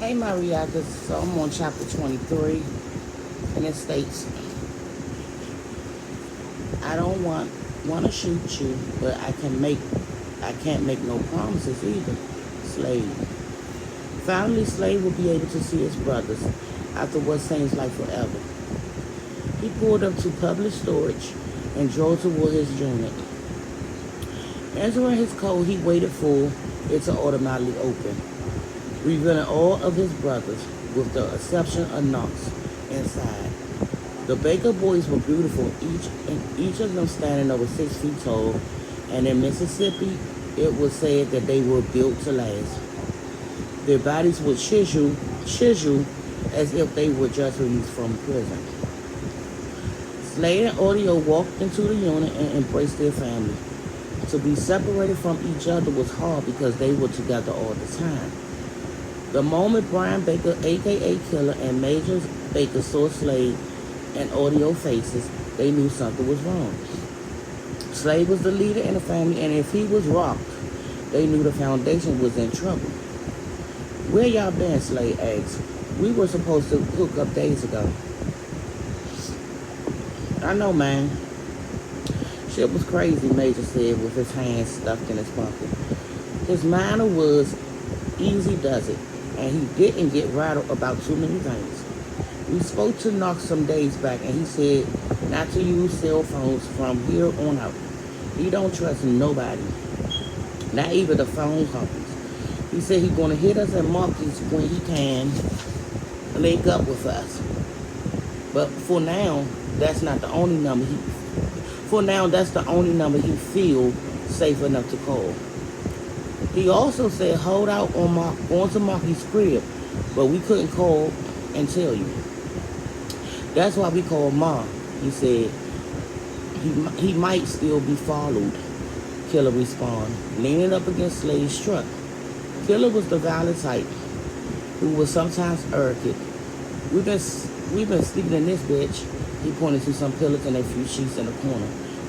Hey, my reactors. So I'm on chapter 23, and it states, "I don't want to shoot you, but I can't make no promises either." Slade. Finally, Slade will be able to see his brothers after what seems like forever. He pulled up to public storage and drove toward his unit. Entering his code, he waited for it to automatically open, revealing all of his brothers, with the exception of Knox, inside. The Baker boys were beautiful, each of them standing over 6 feet tall, and in Mississippi, it was said that they were built to last. Their bodies would chisel as if they were just released from prison. Slade and Audio walked into the unit and embraced their family. To be separated from each other was hard because they were together all the time. The moment Brian Baker, aka Killer, and Major Baker saw Slade and Audio faces, they knew something was wrong. Slade was the leader in the family, and if he was rocked, they knew the foundation was in trouble. "Where y'all been?" Slade asked. "We were supposed to hook up days ago." "I know, man. Shit was crazy," Major said with his hands stuffed in his pocket. His manner was easy does it, and he didn't get rattled about too many things. "We spoke to Knox some days back, and he said not to use cell phones from here on out. He don't trust nobody, not even the phone companies. He said he's going to hit us at Marky's when he can link up with us. But for now, that's not the only number he. For now, that's the only number he feels safe enough to call." He also said hold out on going to Marky's crib, but we couldn't call and tell you. "That's why we called Ma," he said. He might still be followed," Killer responded, leaning up against Slade's truck. Killer was the violent type, who was sometimes arrogant. We've been sleeping in this bitch." He pointed to some pillows and a few sheets in the corner.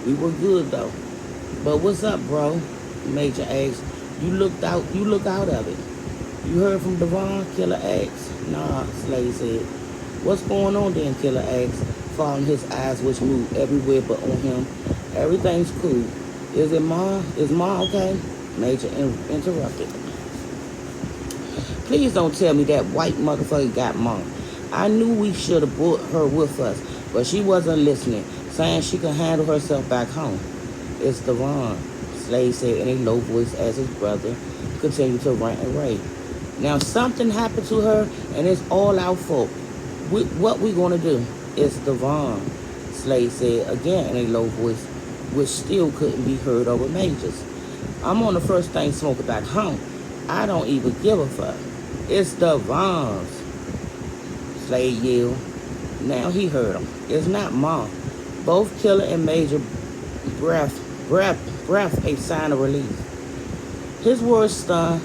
"We were good though." "But what's up, bro?" Major asked. You look out of it." "You heard from Devon?" Killer asked. "Nah," Slade said. "What's going on then?" Killer asked, following his eyes which moved everywhere but on him. "Everything's cool. Is Ma okay?" Major interrupted. "Please don't tell me that white motherfucker got Mom. I knew we should have brought her with us, but she wasn't listening, saying she could handle herself back home." "It's Devon," Slade said in a low voice as his brother continued to rant and rave. "Now something happened to her, and it's all our fault. What we gonna do?" "It's Devon," Slade said again in a low voice, which still couldn't be heard over Major's. "I'm on the first thing smoking back home. I don't even give a fuck. It's Devon's," Slade yelled. Now he heard him. "It's not Ma." Both Killer and Major breath a sign of relief. His words stunned.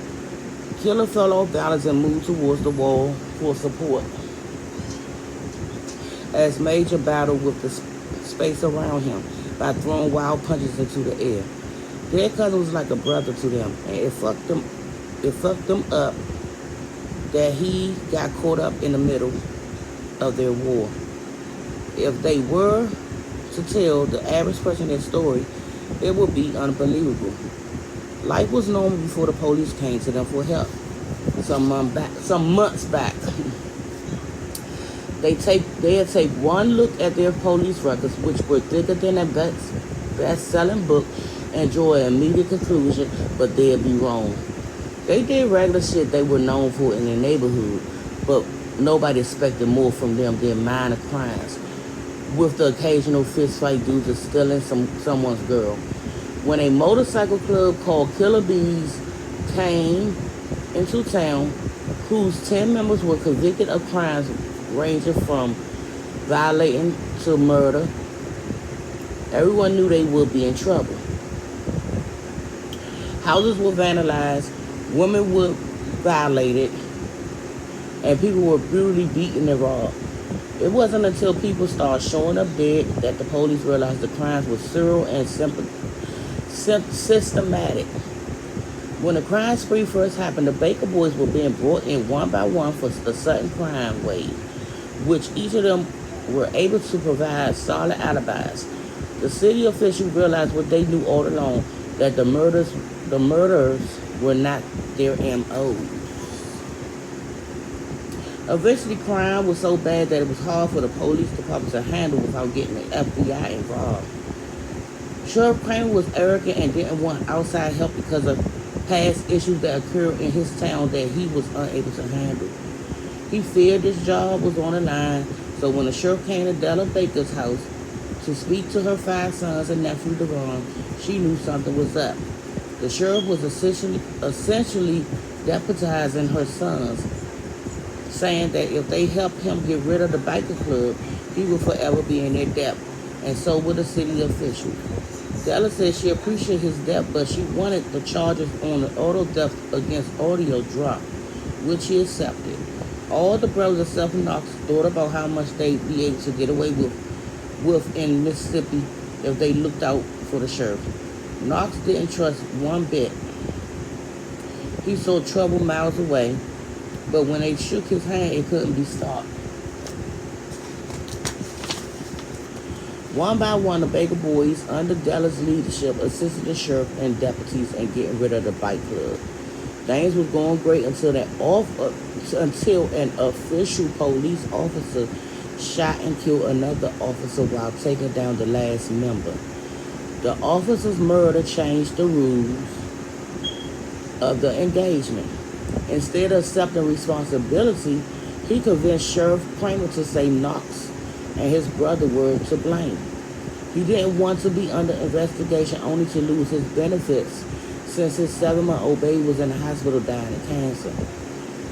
Killer fell off balance and moved towards the wall for support as Major battled with the space around him by throwing wild punches into the air. Their cousin was like a brother to them, and it fucked them up that he got caught up in the middle of their war. If they were to tell the average person their story, it would be unbelievable. Life was normal before the police came to them for help. Some months back, they'd take one look at their police records, which were thicker than a best-selling book, and draw an immediate conclusion, but they'd be wrong. They did regular shit they were known for in their neighborhood, but nobody expected more from them than minor crimes, with the occasional fist fight due to stealing someone's girl. When a motorcycle club called Killer Bees came into town, whose 10 members were convicted of crimes ranging from violating to murder, everyone knew they would be in trouble. Houses were vandalized, women were violated, and people were brutally beaten and robbed. It wasn't until people started showing up dead that the police realized the crimes were serial and systematic. When the crime spree first happened, the Baker boys were being brought in one by one for the sudden crime wave, which each of them were able to provide solid alibis. The city officials realized what they knew all along, that the murders were not their MO. Eventually, crime was so bad that it was hard for the police department to handle without getting the FBI involved. Sheriff Kramer was arrogant and didn't want outside help because of past issues that occurred in his town that he was unable to handle. He feared his job was on the line, so when the sheriff came to Della Baker's house to speak to her 5 sons and nephew Devon, she knew something was up. The sheriff was essentially deputizing her sons, saying that if they helped him get rid of the biker club, he would forever be in their debt, and so would the city officials. Della said she appreciated his debt, but she wanted the charges on the auto theft against audio dropped, which he accepted. All the brothers except for Knox thought about how much they'd be able to get away with in Mississippi if they looked out for the sheriff. Knox didn't trust one bit. He saw trouble miles away, but when they shook his hand, it couldn't be stopped. One by one, the Baker boys, under Della's leadership, assisted the sheriff and deputies in getting rid of the bike club. Things was going great until an official police officer shot and killed another officer while taking down the last member. The officer's murder changed the rules of the engagement. Instead of accepting responsibility, he convinced Sheriff Kramer to say Knox and his brother were to blame. He didn't want to be under investigation only to lose his benefits since his 7-month-old baby was in the hospital dying of cancer.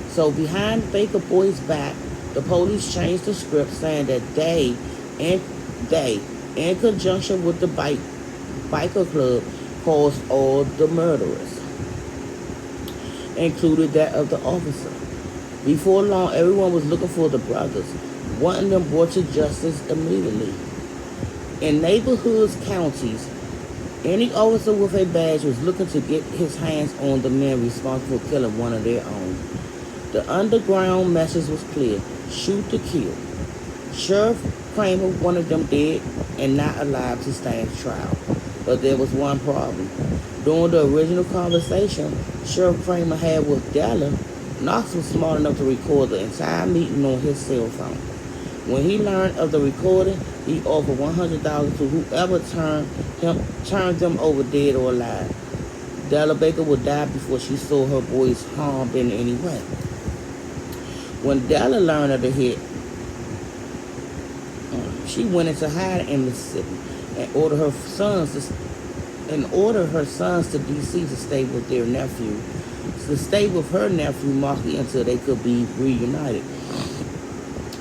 So behind Baker boys' back, the police changed the script saying that they, in conjunction with the biker club, caused all the murderers, included that of the officer. Before long, everyone was looking for the brothers, wanting them brought to justice immediately. In neighborhoods, counties, any officer with a badge was looking to get his hands on the men responsible for killing one of their own. The underground message was clear: shoot to kill. Sheriff Kramer wanted them dead and not alive to stand trial. But there was one problem. During the original conversation Sheriff Kramer had with Della, Knox was smart enough to record the entire meeting on his cell phone. When he learned of the recording, he offered $100 to whoever turned them over dead or alive. Della Baker would die before she saw her boys harmed in any way. When Della learned of the hit, she went into hiding in Mississippi and ordered her sons to D.C. to stay with their nephew, to stay with her nephew Marky until they could be reunited.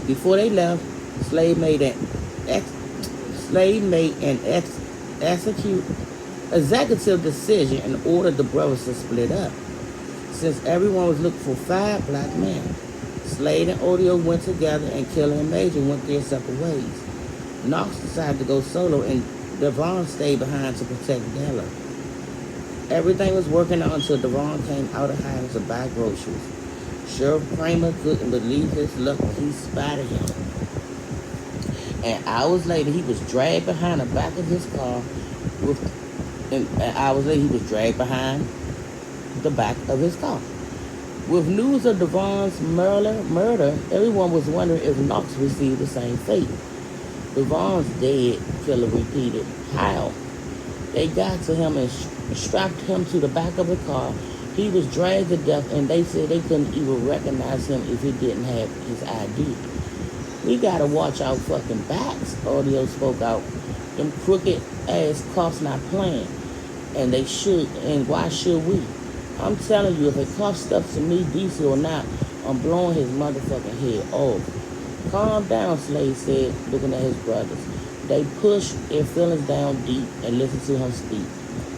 Before they left, Slade made an executive decision and ordered the brothers to split up. Since everyone was looking for 5 black men, Slade and Audio went together and Killer and Major went their separate ways. Knox decided to go solo and Devon stayed behind to protect Della. Everything was working out until Devon came out of hiding to buy groceries. Sheriff Kramer couldn't believe his luck when he spotted him. And hours later, he was dragged behind the back of his car. With news of Devon's murder, everyone was wondering if Knox received the same fate. Devon's dead, Killer repeated. How? They got to him and strapped him to the back of the car. He was dragged to death, and they said they couldn't even recognize him if he didn't have his ID. We gotta watch our fucking backs, Audio spoke out. Them crooked ass cops not playing. And they should, and why should we? I'm telling you, if a cop steps to me, DC or not, I'm blowing his motherfucking head off. Calm down, Slade said, looking at his brothers. They push their feelings down deep and listen to him speak.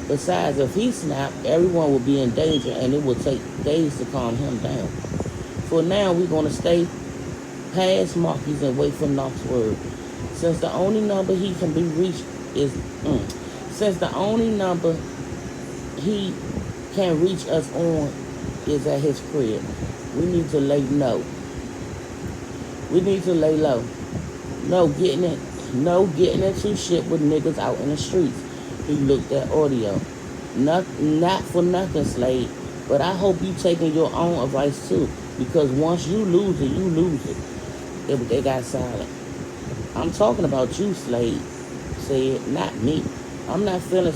Besides, if he snapped, everyone will be in danger and it will take days to calm him down. For now, we're going to stay past Marky's and wait for Knox's word. Since the only number he can be reached is... Since the only number he can reach us on is at his crib. We need to lay low. We need to lay low. No getting it. No getting into shit with niggas out in the streets. He looked at audio. Not for nothing, Slade. But I hope you taking your own advice too. Because once you lose it, you lose it. They got silent. I'm talking about you, Slade. Said, not me. I'm not feeling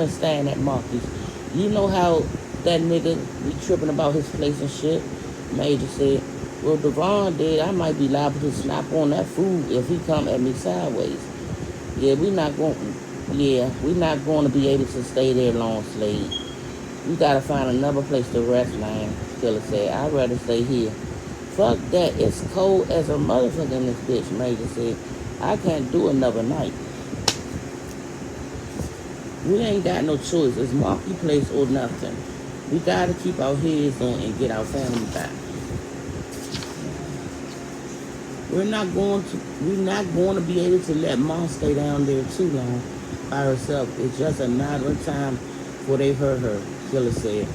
staying at Marcus. You know how that nigga be tripping about his place and shit? Major said, well, Devon did. I might be liable to snap on that food if he come at me sideways. Yeah, we're not going to be able to stay there long, Slade. We gotta find another place to rest, man. Killer said, I'd rather stay here. Fuck that. It's cold as a motherfucker in this bitch, Major said. I can't do another night. We ain't got no choice. It's Marky place or nothing. We gotta keep our heads on and get our family back. We're not going to be able to let Mom stay down there too long by herself. It's just a matter of time before they hurt her, Killer said.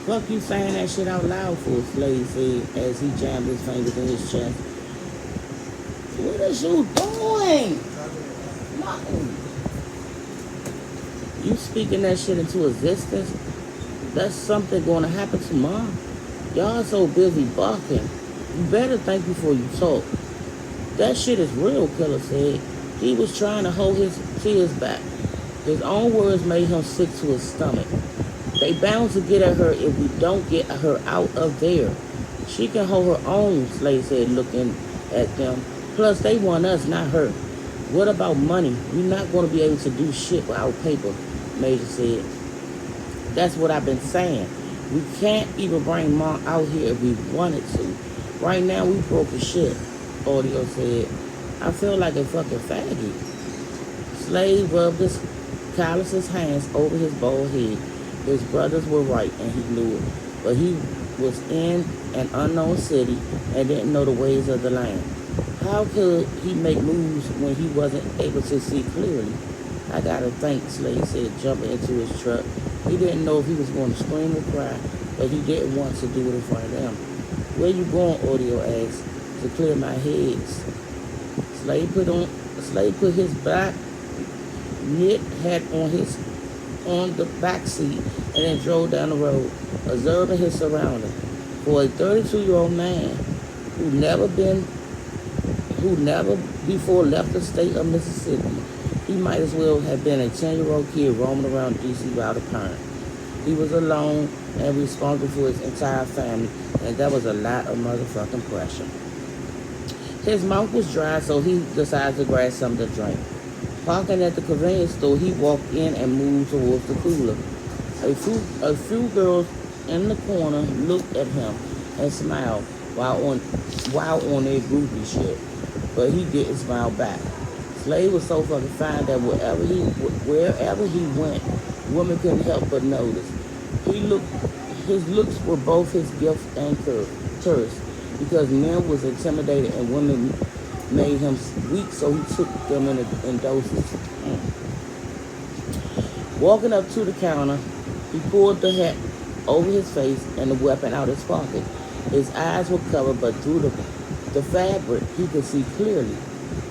Fuck you saying that shit out loud for, Slade said as he jammed his fingers in his chest. What is you doing? Nothing. You speaking that shit into existence? That's something going to happen to Mom. Y'all so busy barking. You better think before you talk. That shit is real, Killer said. He was trying to hold his tears back. His own words made him sick to his stomach. They bound to get at her if we don't get her out of there. She can hold her own, Slade said, looking at them. Plus, they want us, not her. What about money? We're not going to be able to do shit without paper, Major said. That's what I've been saying. We can't even bring Mom out here if we wanted to. Right now, we broke as shit, Audio said. I feel like a fucking faggot. Slade rubbed his calloused hands over his bald head. His brothers were right, and he knew it. But he was in an unknown city and didn't know the ways of the land. How could he make moves when he wasn't able to see clearly? I gotta think, Slade said, jumping into his truck. He didn't know if he was going to scream or cry, but he didn't want to do it in front of them. Where you going, Audio asked. To clear my heads. Slade put his black knit hat on the back seat and then drove down the road, observing his surroundings. For a 32-year-old man who never before left the state of Mississippi, he might as well have been a 10-year-old kid roaming around D.C. without a parent. He was alone and responsible for his entire family, and that was a lot of motherfucking pressure. His mouth was dry, so he decided to grab something to drink. Parking at the convenience store, he walked in and moved towards the cooler. A few girls in the corner looked at him and smiled while on their groupie shit, but he didn't smile back. Slade was so fucking fine that wherever he went, women couldn't help but notice. His looks were both his gift and curse, because men was intimidated and women made him weak, so he took them in doses. Walking up to the counter, he pulled the hat over his face and the weapon out his pocket. His eyes were covered, but through the fabric, he could see clearly.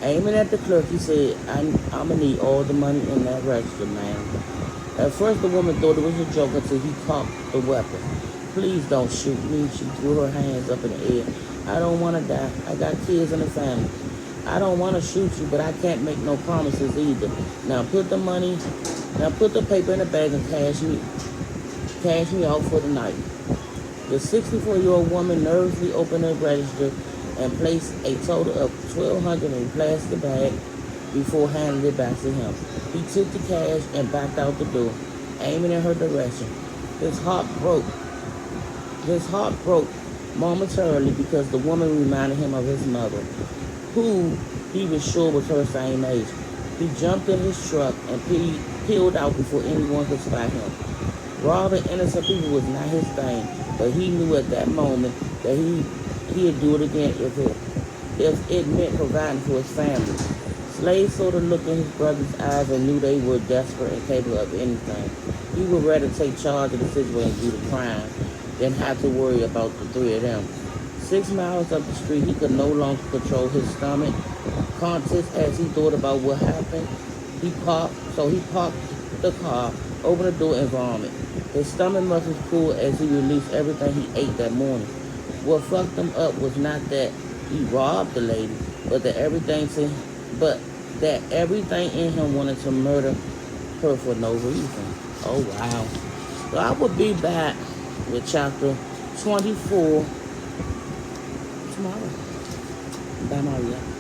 Aiming at the clerk, he said, I'm going to need all the money in that register, man. At first, the woman thought it was a joke until he cocked the weapon. Please don't shoot me. She threw her hands up in the air. I don't want to die. I got kids and a family. I don't want to shoot you, but I can't make no promises either. Now put the paper in the bag and cash me out for the night. The 64-year-old woman nervously opened her register and placed a total of $1,200 in a plastic bag before handing it back to him. He took the cash and backed out the door, aiming in her direction. His heart broke momentarily because the woman reminded him of his mother, who he was sure was her same age. He jumped in his truck and peeled out before anyone could spot him. Robbing innocent people was not his thing, but he knew at that moment that he'd do it again if it meant providing for his family. Slade saw the look in his brother's eyes and knew they were desperate and capable of anything. He would rather take charge of the situation and do the crime than have to worry about the three of them. 6 miles up the street, he could no longer control his stomach. Conscious as he thought about what happened, he parked the car, opened the door, and vomited. His stomach muscles pulled as he released everything he ate that morning. What fucked him up was not that he robbed the lady, but but that everything in him wanted to murder her for no reason. Oh wow. So I will be back with chapter 24 tomorrow. Bye, Maria.